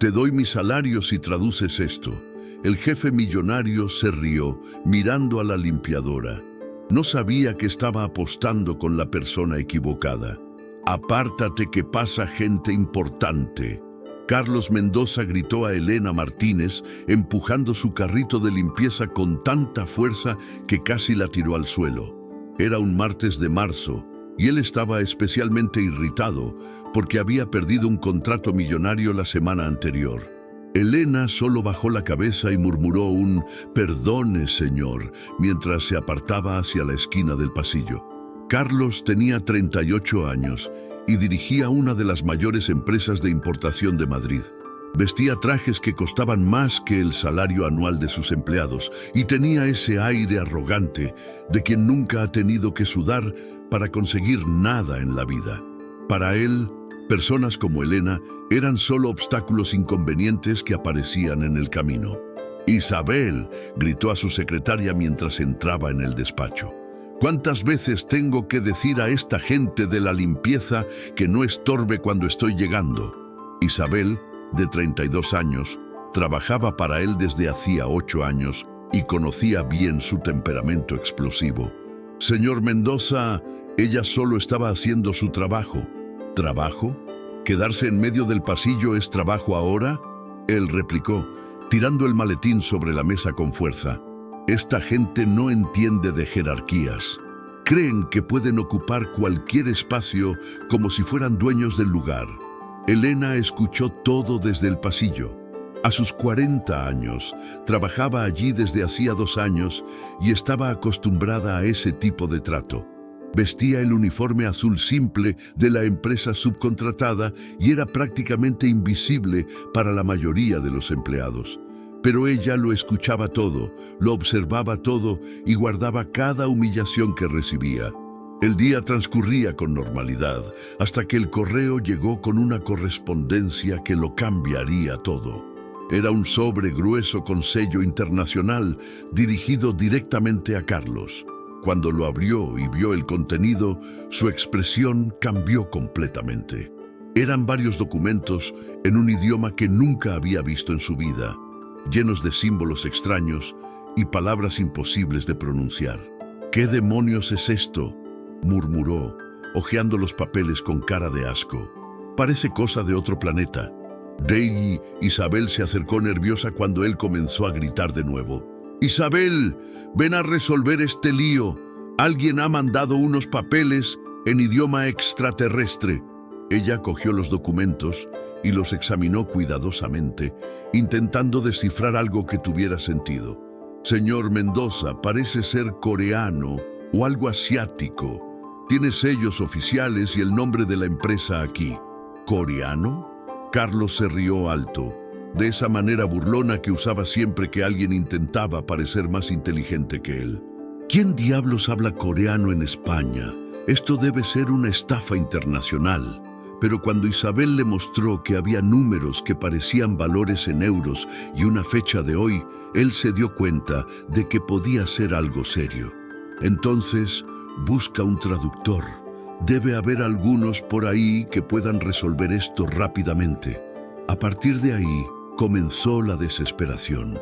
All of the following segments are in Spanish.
Te doy mi salario si traduces esto. El jefe millonario se rió, mirando a la limpiadora. No sabía que estaba apostando con la persona equivocada. Apártate que pasa gente importante. Carlos Mendoza gritó a Elena Martínez, empujando su carrito de limpieza con tanta fuerza que casi la tiró al suelo. Era un martes de marzo, y él estaba especialmente irritado porque había perdido un contrato millonario la semana anterior. Elena solo bajó la cabeza y murmuró un «Perdone, señor», mientras se apartaba hacia la esquina del pasillo. Carlos tenía 38 años y dirigía una de las mayores empresas de importación de Madrid. Vestía trajes que costaban más que el salario anual de sus empleados y tenía ese aire arrogante de quien nunca ha tenido que sudar para conseguir nada en la vida. Para él, personas como Elena eran solo obstáculos inconvenientes que aparecían en el camino. «Isabel», gritó a su secretaria mientras entraba en el despacho. «¿Cuántas veces tengo que decir a esta gente de la limpieza que no estorbe cuando estoy llegando?» Isabel, de 32 años, trabajaba para él desde hacía 8 años y conocía bien su temperamento explosivo. «Señor Mendoza», ella solo estaba haciendo su trabajo. «¿Trabajo? ¿Quedarse en medio del pasillo es trabajo ahora?», él replicó, tirando el maletín sobre la mesa con fuerza. «Esta gente no entiende de jerarquías. Creen que pueden ocupar cualquier espacio como si fueran dueños del lugar». Elena escuchó todo desde el pasillo. A sus 40 años, trabajaba allí desde hacía 2 años y estaba acostumbrada a ese tipo de trato. Vestía el uniforme azul simple de la empresa subcontratada y era prácticamente invisible para la mayoría de los empleados. Pero ella lo escuchaba todo, lo observaba todo y guardaba cada humillación que recibía. El día transcurría con normalidad, hasta que el correo llegó con una correspondencia que lo cambiaría todo. Era un sobre grueso con sello internacional, dirigido directamente a Carlos. Cuando lo abrió y vio el contenido, su expresión cambió completamente. Eran varios documentos en un idioma que nunca había visto en su vida, llenos de símbolos extraños y palabras imposibles de pronunciar. «¿Qué demonios es esto?», murmuró, hojeando los papeles con cara de asco. «Parece cosa de otro planeta». Isabel se acercó nerviosa cuando él comenzó a gritar de nuevo. «Isabel, ven a resolver este lío. Alguien ha mandado unos papeles en idioma extraterrestre». Ella cogió los documentos y los examinó cuidadosamente, intentando descifrar algo que tuviera sentido. «Señor Mendoza, parece ser coreano o algo asiático. Tiene sellos oficiales y el nombre de la empresa aquí». «¿Coreano?». Carlos se rió alto, de esa manera burlona que usaba siempre que alguien intentaba parecer más inteligente que él. «¿Quién diablos habla coreano en España? Esto debe ser una estafa internacional». Pero cuando Isabel le mostró que había números que parecían valores en euros y una fecha de hoy, él se dio cuenta de que podía ser algo serio. «Entonces, busca un traductor. Debe haber algunos por ahí que puedan resolver esto rápidamente». A partir de ahí, comenzó la desesperación.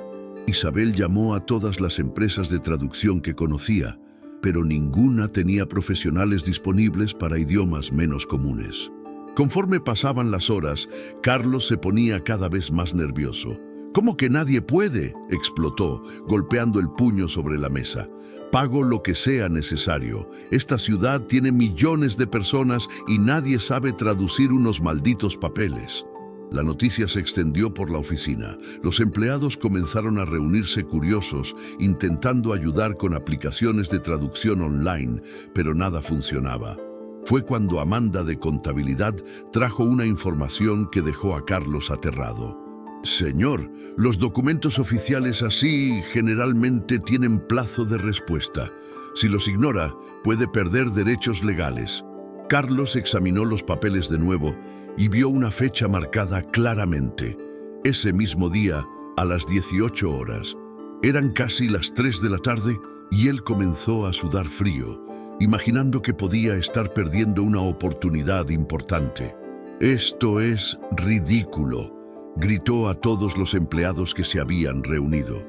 Isabel llamó a todas las empresas de traducción que conocía, pero ninguna tenía profesionales disponibles para idiomas menos comunes. Conforme pasaban las horas, Carlos se ponía cada vez más nervioso. «¿Cómo que nadie puede?», explotó, golpeando el puño sobre la mesa. «Pago lo que sea necesario. Esta ciudad tiene millones de personas y nadie sabe traducir unos malditos papeles». La noticia se extendió por la oficina. Los empleados comenzaron a reunirse curiosos, intentando ayudar con aplicaciones de traducción online, pero nada funcionaba. Fue cuando Amanda de Contabilidad trajo una información que dejó a Carlos aterrado. «Señor, los documentos oficiales así generalmente tienen plazo de respuesta. Si los ignora, puede perder derechos legales». Carlos examinó los papeles de nuevo y vio una fecha marcada claramente. Ese mismo día, a las 18 horas. Eran casi las 3 de la tarde y él comenzó a sudar frío, imaginando que podía estar perdiendo una oportunidad importante. «Esto es ridículo». gritó a todos los empleados que se habían reunido.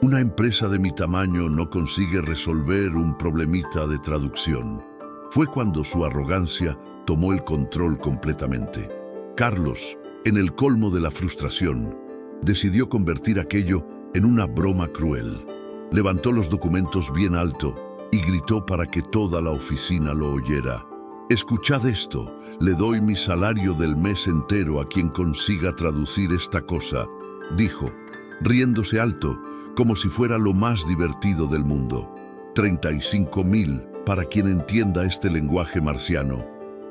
Una empresa de mi tamaño no consigue resolver un problemita de traducción. Fue cuando su arrogancia tomó el control completamente. Carlos, en el colmo de la frustración, decidió convertir aquello en una broma cruel. Levantó los documentos bien alto y gritó para que toda la oficina lo oyera. «Escuchad esto, le doy mi salario del mes entero a quien consiga traducir esta cosa», dijo, riéndose alto, como si fuera lo más divertido del mundo. 35.000 para quien entienda este lenguaje marciano.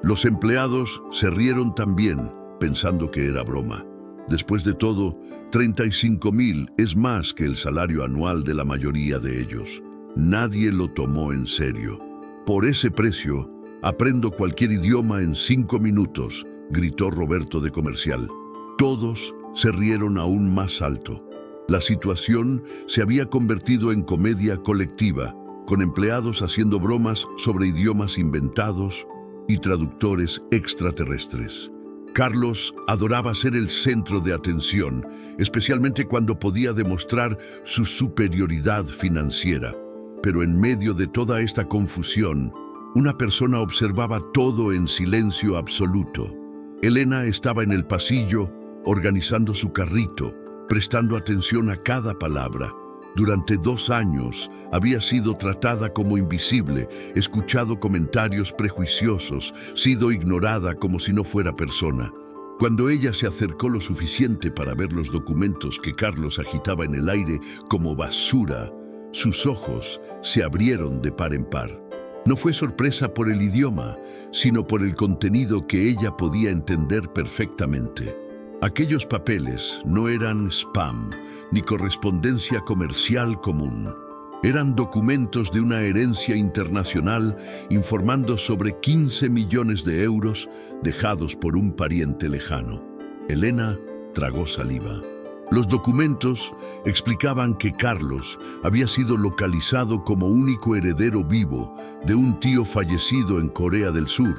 Los empleados se rieron también, pensando que era broma. Después de todo, 35.000 es más que el salario anual de la mayoría de ellos. Nadie lo tomó en serio. «Por ese precio, aprendo cualquier idioma en 5 minutos», gritó Roberto de Comercial. Todos se rieron aún más alto. La situación se había convertido en comedia colectiva, con empleados haciendo bromas sobre idiomas inventados y traductores extraterrestres. Carlos adoraba ser el centro de atención, especialmente cuando podía demostrar su superioridad financiera. Pero en medio de toda esta confusión, una persona observaba todo en silencio absoluto. Elena estaba en el pasillo, organizando su carrito, prestando atención a cada palabra. Durante 2 años había sido tratada como invisible, escuchado comentarios prejuiciosos, sido ignorada como si no fuera persona. Cuando ella se acercó lo suficiente para ver los documentos que Carlos agitaba en el aire como basura, sus ojos se abrieron de par en par. No fue sorpresa por el idioma, sino por el contenido que ella podía entender perfectamente. Aquellos papeles no eran spam ni correspondencia comercial común. Eran documentos de una herencia internacional informando sobre 15 millones de euros dejados por un pariente lejano. Elena tragó saliva. Los documentos explicaban que Carlos había sido localizado como único heredero vivo de un tío fallecido en Corea del Sur,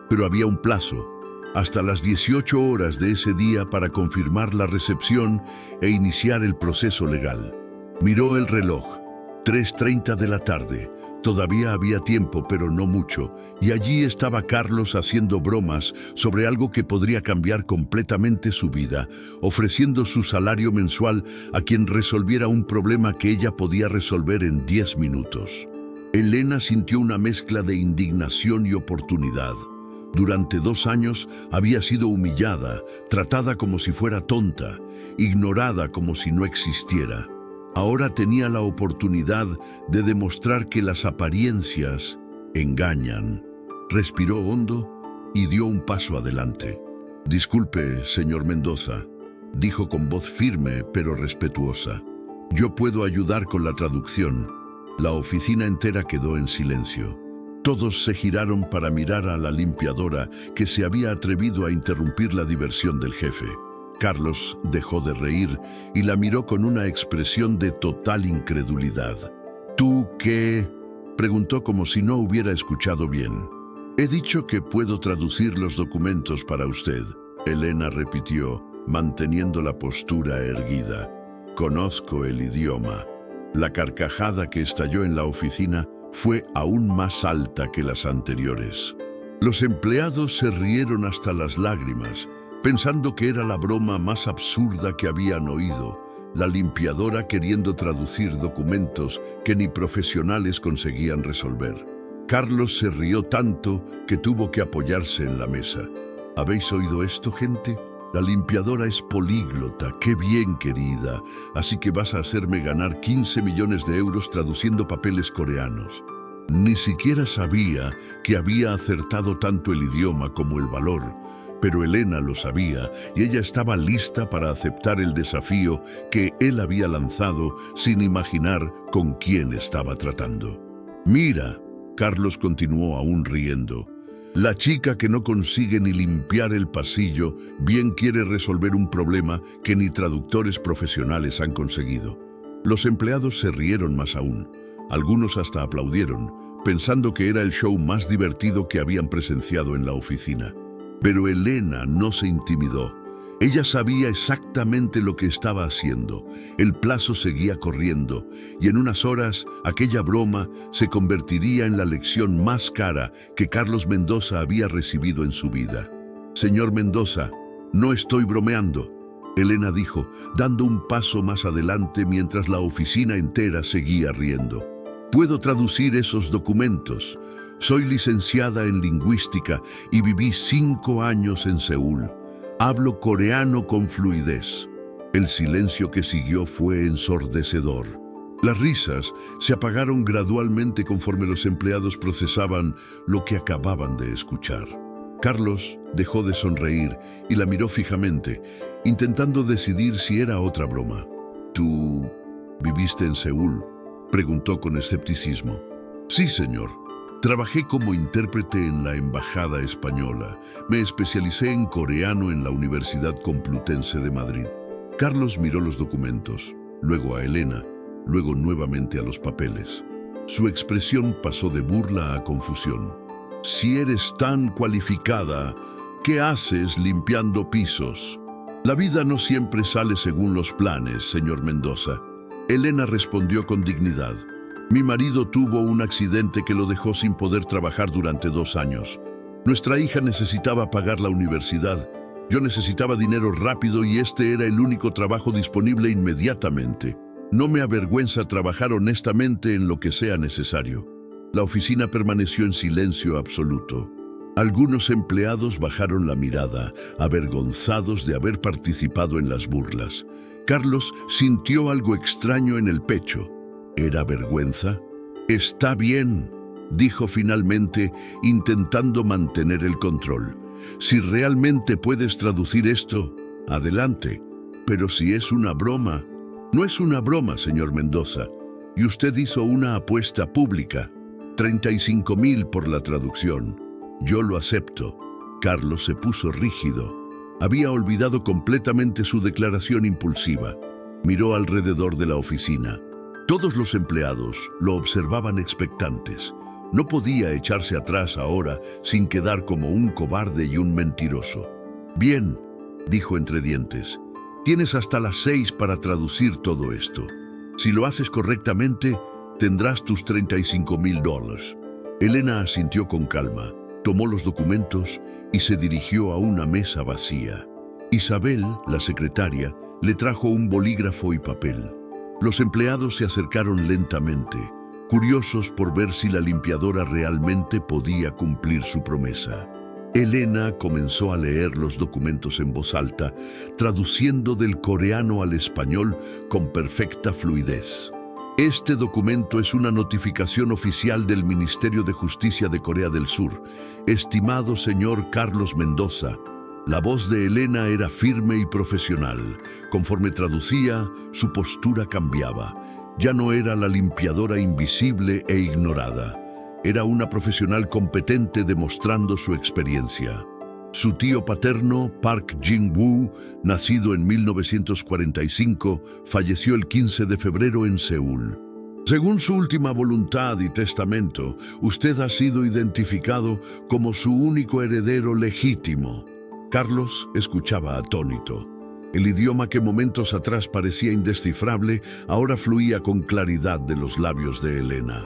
pero había un plazo, hasta las 18 horas de ese día, para confirmar la recepción e iniciar el proceso legal. Miró el reloj, 3:30 de la tarde. Todavía había tiempo, pero no mucho, y allí estaba Carlos haciendo bromas sobre algo que podría cambiar completamente su vida, ofreciendo su salario mensual a quien resolviera un problema que ella podía resolver en 10 minutos. Elena sintió una mezcla de indignación y oportunidad. Durante 2 años había sido humillada, tratada como si fuera tonta, ignorada como si no existiera. Ahora tenía la oportunidad de demostrar que las apariencias engañan. Respiró hondo y dio un paso adelante. «Disculpe, señor Mendoza», dijo con voz firme pero respetuosa. «Yo puedo ayudar con la traducción». La oficina entera quedó en silencio. Todos se giraron para mirar a la limpiadora que se había atrevido a interrumpir la diversión del jefe. Carlos dejó de reír y la miró con una expresión de total incredulidad. «¿Tú qué?», preguntó como si no hubiera escuchado bien. «He dicho que puedo traducir los documentos para usted», Elena repitió, manteniendo la postura erguida. «Conozco el idioma». La carcajada que estalló en la oficina fue aún más alta que las anteriores. Los empleados se rieron hasta las lágrimas, pensando que era la broma más absurda que habían oído, la limpiadora queriendo traducir documentos que ni profesionales conseguían resolver. Carlos se rió tanto que tuvo que apoyarse en la mesa. «¿Habéis oído esto, gente? La limpiadora es políglota, qué bien, querida, así que vas a hacerme ganar 15 millones de euros traduciendo papeles coreanos». Ni siquiera sabía que había acertado tanto el idioma como el valor, pero Elena lo sabía y ella estaba lista para aceptar el desafío que él había lanzado sin imaginar con quién estaba tratando. «Mira», Carlos continuó aún riendo, «la chica que no consigue ni limpiar el pasillo bien quiere resolver un problema que ni traductores profesionales han conseguido». Los empleados se rieron más aún. Algunos hasta aplaudieron, pensando que era el show más divertido que habían presenciado en la oficina. Pero Elena no se intimidó. Ella sabía exactamente lo que estaba haciendo. El plazo seguía corriendo y en unas horas aquella broma se convertiría en la lección más cara que Carlos Mendoza había recibido en su vida. «Señor Mendoza, no estoy bromeando», Elena dijo, dando un paso más adelante mientras la oficina entera seguía riendo. «Puedo traducir esos documentos. Soy licenciada en lingüística y viví 5 años en Seúl. Hablo coreano con fluidez». El silencio que siguió fue ensordecedor. Las risas se apagaron gradualmente conforme los empleados procesaban lo que acababan de escuchar. Carlos dejó de sonreír y la miró fijamente, intentando decidir si era otra broma. «¿Tú viviste en Seúl?», preguntó con escepticismo. «Sí, señor. Trabajé como intérprete en la Embajada Española. Me especialicé en coreano en la Universidad Complutense de Madrid». Carlos miró los documentos, luego a Elena, luego nuevamente a los papeles. Su expresión pasó de burla a confusión. «Si eres tan cualificada, ¿qué haces limpiando pisos?». «La vida no siempre sale según los planes, señor Mendoza». Elena respondió con dignidad. «Mi marido tuvo un accidente que lo dejó sin poder trabajar durante 2 años. Nuestra hija necesitaba pagar la universidad. Yo necesitaba dinero rápido y este era el único trabajo disponible inmediatamente. No me avergüenza trabajar honestamente en lo que sea necesario». La oficina permaneció en silencio absoluto. Algunos empleados bajaron la mirada, avergonzados de haber participado en las burlas. Carlos sintió algo extraño en el pecho. ¿Era vergüenza? «Está bien», dijo finalmente, intentando mantener el control. «Si realmente puedes traducir esto, adelante. Pero si es una broma...». «No es una broma, señor Mendoza. Y usted hizo una apuesta pública. 35.000 por la traducción. Yo lo acepto». Carlos se puso rígido. Había olvidado completamente su declaración impulsiva. Miró alrededor de la oficina. Todos los empleados lo observaban expectantes. No podía echarse atrás ahora sin quedar como un cobarde y un mentiroso. «Bien», dijo entre dientes. «Tienes hasta las 6 para traducir todo esto. Si lo haces correctamente, tendrás tus $35.000. Elena asintió con calma, tomó los documentos y se dirigió a una mesa vacía. Isabel, la secretaria, le trajo un bolígrafo y papel. Los empleados se acercaron lentamente, curiosos por ver si la limpiadora realmente podía cumplir su promesa. Elena comenzó a leer los documentos en voz alta, traduciendo del coreano al español con perfecta fluidez. «Este documento es una notificación oficial del Ministerio de Justicia de Corea del Sur. Estimado señor Carlos Mendoza». La voz de Elena era firme y profesional. Conforme traducía, su postura cambiaba. Ya no era la limpiadora invisible e ignorada. Era una profesional competente demostrando su experiencia. Su tío paterno, Park Jin-woo, nacido en 1945, falleció el 15 de febrero en Seúl. Según su última voluntad y testamento, usted ha sido identificado como su único heredero legítimo. Carlos escuchaba atónito. El idioma que momentos atrás parecía indescifrable, ahora fluía con claridad de los labios de Elena.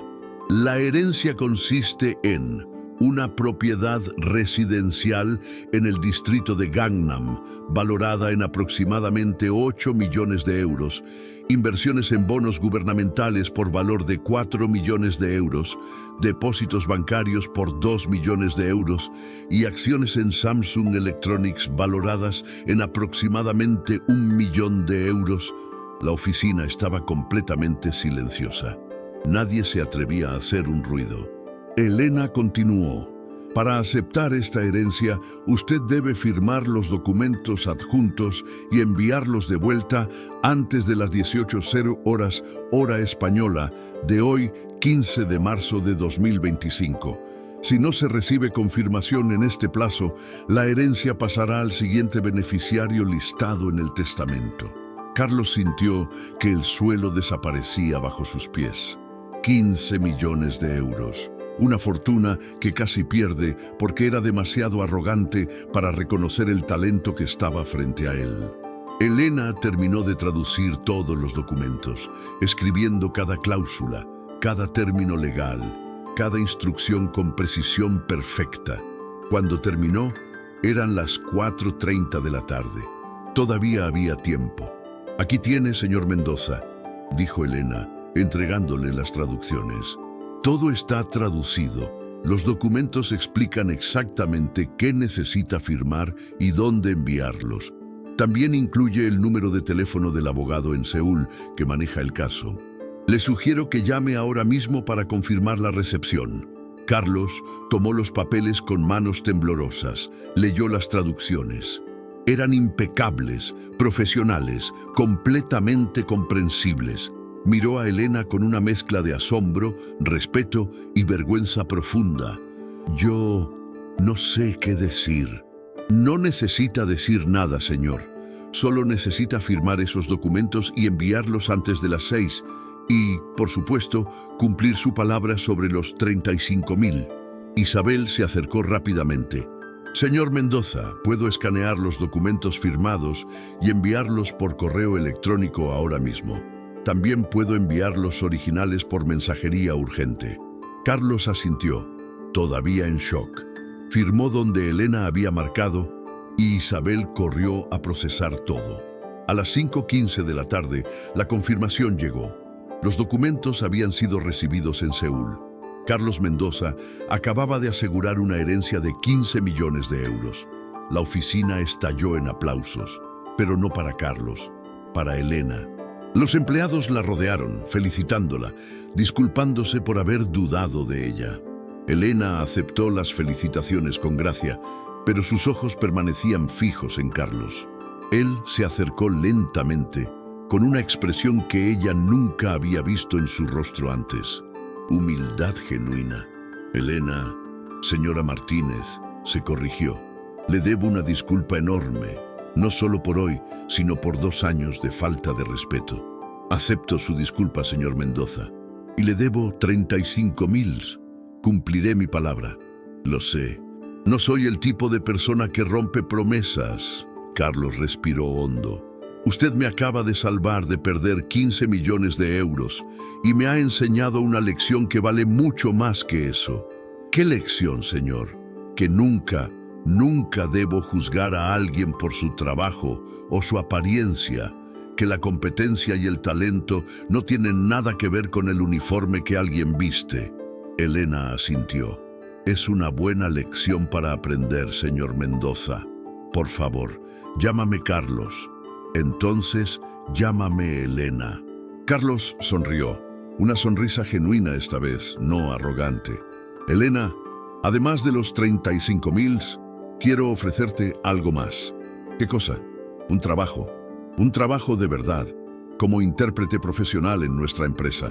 La herencia consiste en una propiedad residencial en el distrito de Gangnam, valorada en aproximadamente 8 millones de euros, inversiones en bonos gubernamentales por valor de 4 millones de euros, depósitos bancarios por 2 millones de euros y acciones en Samsung Electronics valoradas en aproximadamente 1 millón de euros. La oficina estaba completamente silenciosa. Nadie se atrevía a hacer un ruido. Elena continuó. Para aceptar esta herencia, usted debe firmar los documentos adjuntos y enviarlos de vuelta antes de las 18:00 horas, hora española, de hoy, 15 de marzo de 2025. Si no se recibe confirmación en este plazo, la herencia pasará al siguiente beneficiario listado en el testamento. Carlos sintió que el suelo desaparecía bajo sus pies. 15 millones de euros. una fortuna que casi pierde porque era demasiado arrogante para reconocer el talento que estaba frente a él. Elena terminó de traducir todos los documentos, escribiendo cada cláusula, cada término legal, cada instrucción con precisión perfecta. Cuando terminó, eran las 4:30 de la tarde. Todavía había tiempo. «Aquí tiene, señor Mendoza», dijo Elena, entregándole las traducciones. «Todo está traducido. Los documentos explican exactamente qué necesita firmar y dónde enviarlos. También incluye el número de teléfono del abogado en Seúl que maneja el caso. Le sugiero que llame ahora mismo para confirmar la recepción». Carlos tomó los papeles con manos temblorosas, leyó las traducciones. Eran impecables, profesionales, completamente comprensibles. Miró a Elena con una mezcla de asombro, respeto y vergüenza profunda. «Yo no sé qué decir». «No necesita decir nada, señor. Solo necesita firmar esos documentos y enviarlos antes de las 6. Y, por supuesto, cumplir su palabra sobre los 35.000. Isabel se acercó rápidamente. «Señor Mendoza, puedo escanear los documentos firmados y enviarlos por correo electrónico ahora mismo. También puedo enviar los originales por mensajería urgente». Carlos asintió, todavía en shock. Firmó donde Elena había marcado y Isabel corrió a procesar todo. A las 5:15 de la tarde, la confirmación llegó. Los documentos habían sido recibidos en Seúl. Carlos Mendoza acababa de asegurar una herencia de 15 millones de euros. La oficina estalló en aplausos, pero no para Carlos, para Elena. Los empleados la rodearon, felicitándola, disculpándose por haber dudado de ella. Elena aceptó las felicitaciones con gracia, pero sus ojos permanecían fijos en Carlos. Él se acercó lentamente, con una expresión que ella nunca había visto en su rostro antes. Humildad genuina. «Elena, señora Martínez», se corrigió. «Le debo una disculpa enorme, no solo por hoy, sino por 2 años de falta de respeto. Acepto su disculpa, señor Mendoza, y le debo 35.000. Cumpliré mi palabra». «Lo sé. No soy el tipo de persona que rompe promesas». Carlos respiró hondo. «Usted me acaba de salvar de perder 15 millones de euros y me ha enseñado una lección que vale mucho más que eso». «¿Qué lección, señor?» «Que nunca debo juzgar a alguien por su trabajo o su apariencia, que la competencia y el talento no tienen nada que ver con el uniforme que alguien viste». Elena asintió. «Es una buena lección para aprender, señor Mendoza. Por favor, llámame Carlos». «Entonces, llámame Elena». Carlos sonrió, una sonrisa genuina esta vez, no arrogante. «Elena, además de los 35.000, quiero ofrecerte algo más». «¿Qué cosa?» Un trabajo de verdad, como intérprete profesional en nuestra empresa.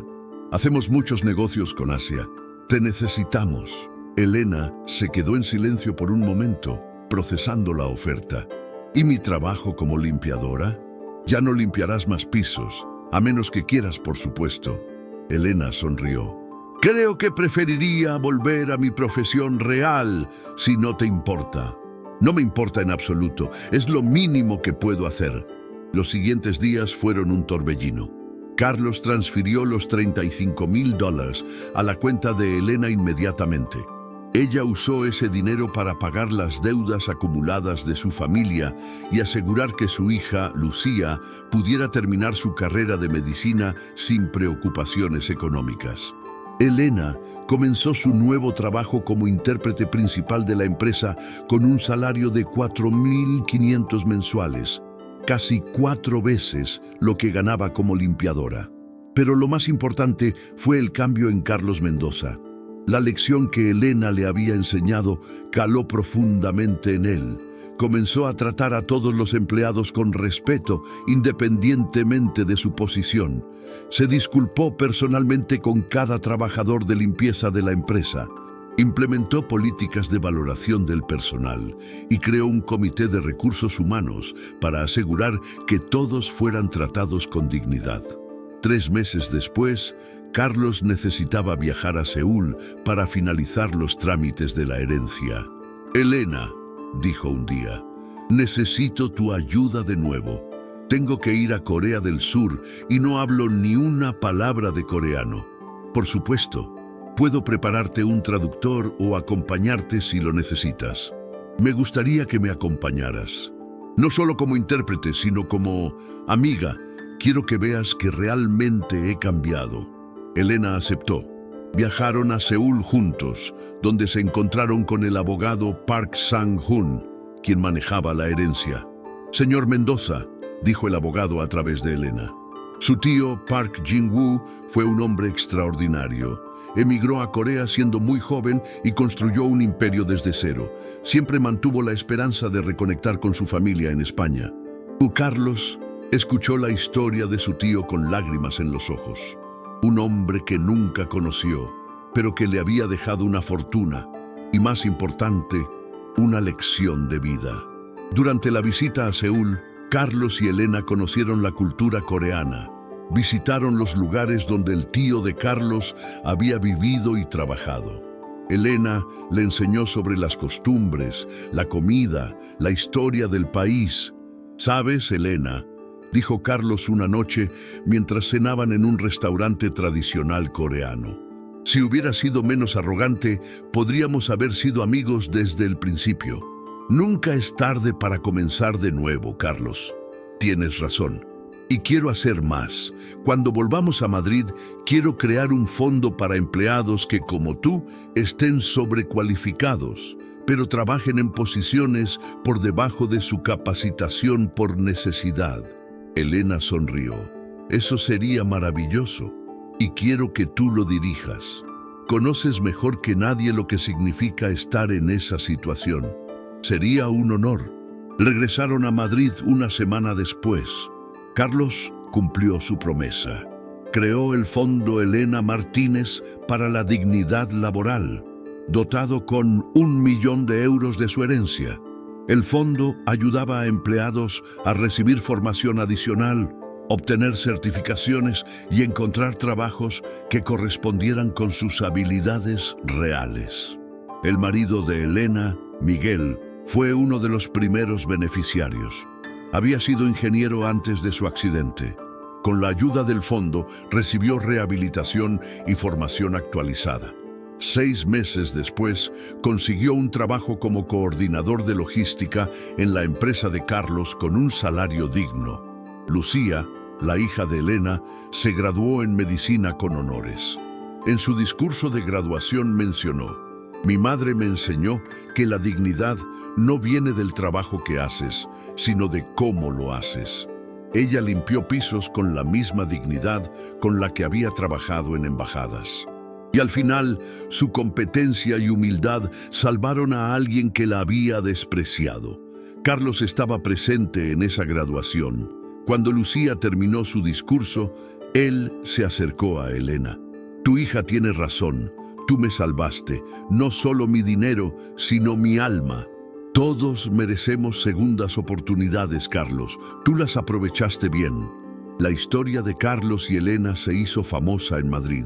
Hacemos muchos negocios con Asia. Te necesitamos». Elena se quedó en silencio por un momento, procesando la oferta. «¿Y mi trabajo como limpiadora? Ya no limpiarás más pisos, a menos que quieras, por supuesto». Elena sonrió. «Creo que preferiría volver a mi profesión real, si no te importa». «No me importa en absoluto, es lo mínimo que puedo hacer». Los siguientes días fueron un torbellino. Carlos transfirió los $35.000 a la cuenta de Elena inmediatamente. Ella usó ese dinero para pagar las deudas acumuladas de su familia y asegurar que su hija, Lucía, pudiera terminar su carrera de medicina sin preocupaciones económicas. Elena comenzó su nuevo trabajo como intérprete principal de la empresa con un salario de 4.500 mensuales, casi 4 veces lo que ganaba como limpiadora. Pero lo más importante fue el cambio en Carlos Mendoza. La lección que Elena le había enseñado caló profundamente en él. Comenzó a tratar a todos los empleados con respeto, independientemente de su posición. Se disculpó personalmente con cada trabajador de limpieza de la empresa. Implementó políticas de valoración del personal y creó un comité de recursos humanos para asegurar que todos fueran tratados con dignidad. 3 meses después, Carlos necesitaba viajar a Seúl para finalizar los trámites de la herencia. «Elena», dijo un día, «necesito tu ayuda de nuevo. Tengo que ir a Corea del Sur y no hablo ni una palabra de coreano. Por supuesto, puedo prepararte un traductor o acompañarte si lo necesitas. Me gustaría que me acompañaras. No solo como intérprete, sino como amiga. Quiero que veas que realmente he cambiado». Elena aceptó. Viajaron a Seúl juntos, donde se encontraron con el abogado Park Sang-hun, quien manejaba la herencia. «Señor Mendoza», dijo el abogado a través de Elena. Su tío, Park Jin-woo, fue un hombre extraordinario. Emigró a Corea siendo muy joven y construyó un imperio desde cero. Siempre mantuvo la esperanza de reconectar con su familia en España. Carlos escuchó la historia de su tío con lágrimas en los ojos. Un hombre que nunca conoció, pero que le había dejado una fortuna y, más importante, una lección de vida. Durante la visita a Seúl, Carlos y Elena conocieron la cultura coreana. Visitaron los lugares donde el tío de Carlos había vivido y trabajado. Elena le enseñó sobre las costumbres, la comida, la historia del país. «¿Sabes, Elena?», dijo Carlos una noche mientras cenaban en un restaurante tradicional coreano. «Si hubiera sido menos arrogante, podríamos haber sido amigos desde el principio. Nunca es tarde para comenzar de nuevo, Carlos. Tienes razón. Y quiero hacer más. Cuando volvamos a Madrid, quiero crear un fondo para empleados que, como tú, estén sobrecualificados, pero trabajen en posiciones por debajo de su capacitación por necesidad». Elena sonrió. «Eso sería maravilloso, y quiero que tú lo dirijas. Conoces mejor que nadie lo que significa estar en esa situación. Sería un honor». Regresaron a Madrid una semana después. Carlos cumplió su promesa. Creó el Fondo Elena Martínez para la Dignidad Laboral, dotado con 1 millón de euros de su herencia. El fondo ayudaba a empleados a recibir formación adicional, obtener certificaciones y encontrar trabajos que correspondieran con sus habilidades reales. El marido de Elena, Miguel, fue uno de los primeros beneficiarios. Había sido ingeniero antes de su accidente. Con la ayuda del fondo, recibió rehabilitación y formación actualizada. 6 meses después, consiguió un trabajo como coordinador de logística en la empresa de Carlos con un salario digno. Lucía, la hija de Elena, se graduó en medicina con honores. En su discurso de graduación mencionó: «Mi madre me enseñó que la dignidad no viene del trabajo que haces, sino de cómo lo haces». Ella limpió pisos con la misma dignidad con la que había trabajado en embajadas. Y al final, su competencia y humildad salvaron a alguien que la había despreciado. Carlos estaba presente en esa graduación. Cuando Lucía terminó su discurso, él se acercó a Elena. «Tu hija tiene razón. Tú me salvaste, no solo mi dinero, sino mi alma. Todos merecemos segundas oportunidades, Carlos. Tú las aprovechaste bien». La historia de Carlos y Elena se hizo famosa en Madrid.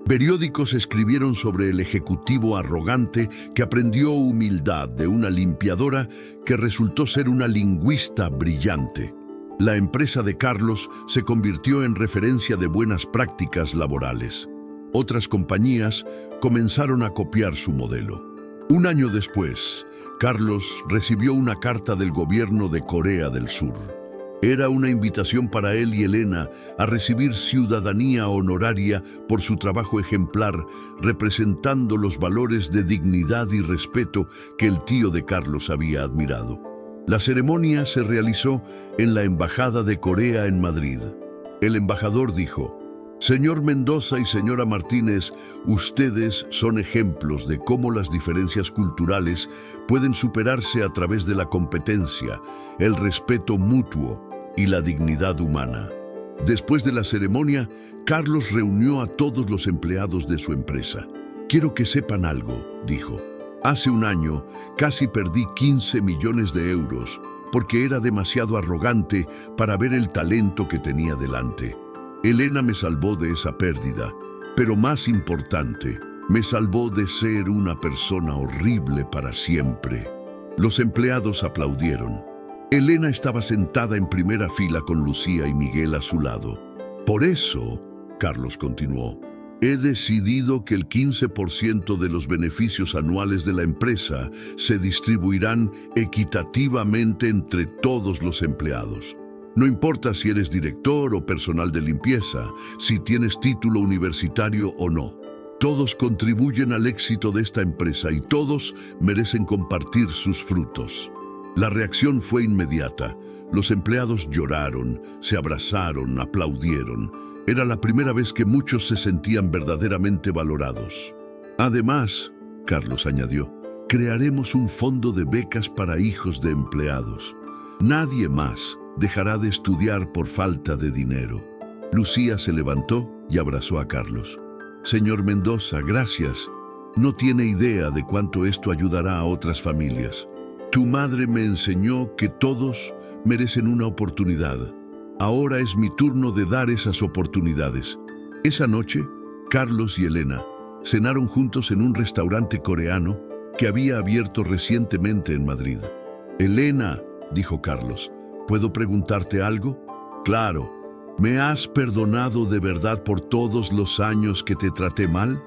Periódicos escribieron sobre el ejecutivo arrogante que aprendió humildad de una limpiadora que resultó ser una lingüista brillante. La empresa de Carlos se convirtió en referencia de buenas prácticas laborales. Otras compañías comenzaron a copiar su modelo. Un año después, Carlos recibió una carta del gobierno de Corea del Sur. Era una invitación para él y Elena a recibir ciudadanía honoraria por su trabajo ejemplar, representando los valores de dignidad y respeto que el tío de Carlos había admirado. La ceremonia se realizó en la Embajada de Corea en Madrid. El embajador dijo: «Señor Mendoza y señora Martínez, ustedes son ejemplos de cómo las diferencias culturales pueden superarse a través de la competencia, el respeto mutuo y la dignidad humana». Después de la ceremonia, Carlos reunió a todos los empleados de su empresa. «Quiero que sepan algo», dijo. «Hace un año casi perdí 15 millones de euros porque era demasiado arrogante para ver el talento que tenía delante. Elena me salvó de esa pérdida. Pero más importante, me salvó de ser una persona horrible para siempre. Los empleados aplaudieron. Elena estaba sentada en primera fila con Lucía y Miguel a su lado. Por eso, Carlos continuó, he decidido que el 15% de los beneficios anuales de la empresa se distribuirán equitativamente entre todos los empleados. No importa si eres director o personal de limpieza, si tienes título universitario o no. Todos contribuyen al éxito de esta empresa y todos merecen compartir sus frutos. La reacción fue inmediata. Los empleados lloraron, se abrazaron, aplaudieron. Era la primera vez que muchos se sentían verdaderamente valorados. Además, Carlos añadió, crearemos un fondo de becas para hijos de empleados. Nadie más dejará de estudiar por falta de dinero. Lucía se levantó y abrazó a Carlos. Señor Mendoza, gracias. No tiene idea de cuánto esto ayudará a otras familias. Tu madre me enseñó que todos merecen una oportunidad. Ahora es mi turno de dar esas oportunidades. Esa noche, Carlos y Elena cenaron juntos en un restaurante coreano que había abierto recientemente en Madrid. Elena, dijo Carlos, ¿puedo preguntarte algo? Claro. ¿Me has perdonado de verdad por todos los años que te traté mal?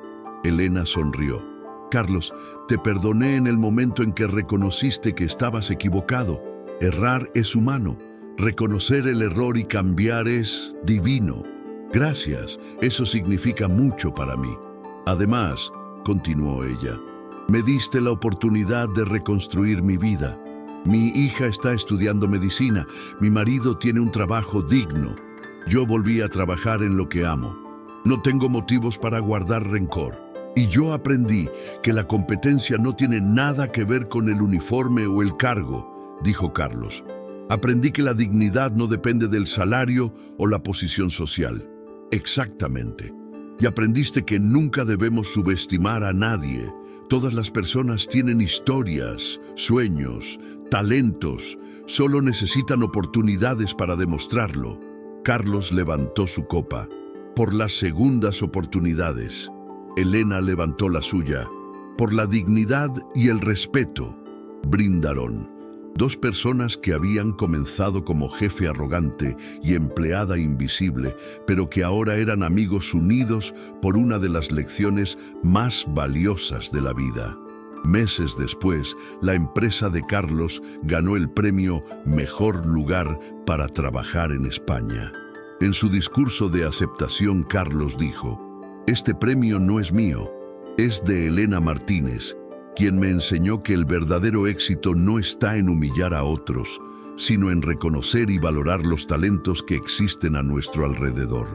Elena sonrió. Carlos, te perdoné en el momento en que reconociste que estabas equivocado. Errar es humano. Reconocer el error y cambiar es divino. Gracias, eso significa mucho para mí. Además, continuó ella, me diste la oportunidad de reconstruir mi vida. Mi hija está estudiando medicina, mi marido tiene un trabajo digno. Yo volví a trabajar en lo que amo. No tengo motivos para guardar rencor. Y yo aprendí que la competencia no tiene nada que ver con el uniforme o el cargo, dijo Carlos. Aprendí que la dignidad no depende del salario o la posición social. Exactamente. Y aprendiste que nunca debemos subestimar a nadie. Todas las personas tienen historias, sueños, talentos. Solo necesitan oportunidades para demostrarlo. Carlos levantó su copa. Por las segundas oportunidades. Elena levantó la suya. Por la dignidad y el respeto. Brindaron. Dos personas que habían comenzado como jefe arrogante y empleada invisible, pero que ahora eran amigos unidos por una de las lecciones más valiosas de la vida. Meses después, la empresa de Carlos ganó el premio Mejor Lugar para Trabajar en España. En su discurso de aceptación, Carlos dijo, este premio no es mío, es de Elena Martínez, quien me enseñó que el verdadero éxito no está en humillar a otros, sino en reconocer y valorar los talentos que existen a nuestro alrededor.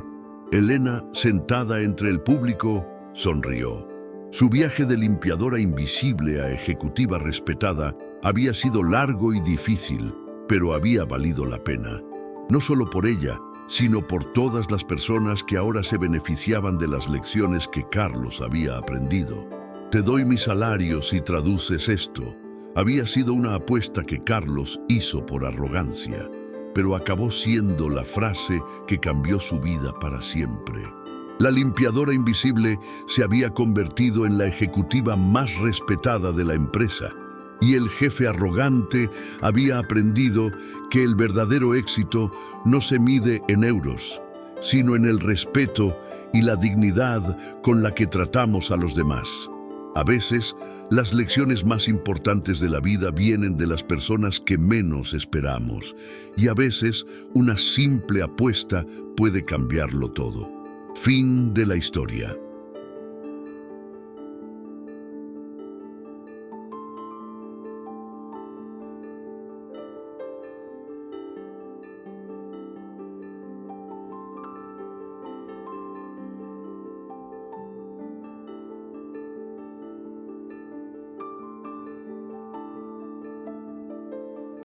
Elena, sentada entre el público, sonrió. Su viaje de limpiadora invisible a ejecutiva respetada había sido largo y difícil, pero había valido la pena. No solo por ella, sino por todas las personas que ahora se beneficiaban de las lecciones que Carlos había aprendido. Te doy mi salario si traduces esto. Había sido una apuesta que Carlos hizo por arrogancia, pero acabó siendo la frase que cambió su vida para siempre. La limpiadora invisible se había convertido en la ejecutiva más respetada de la empresa, y el jefe arrogante había aprendido que el verdadero éxito no se mide en euros, sino en el respeto y la dignidad con la que tratamos a los demás. A veces, las lecciones más importantes de la vida vienen de las personas que menos esperamos, y a veces una simple apuesta puede cambiarlo todo. Fin de la historia.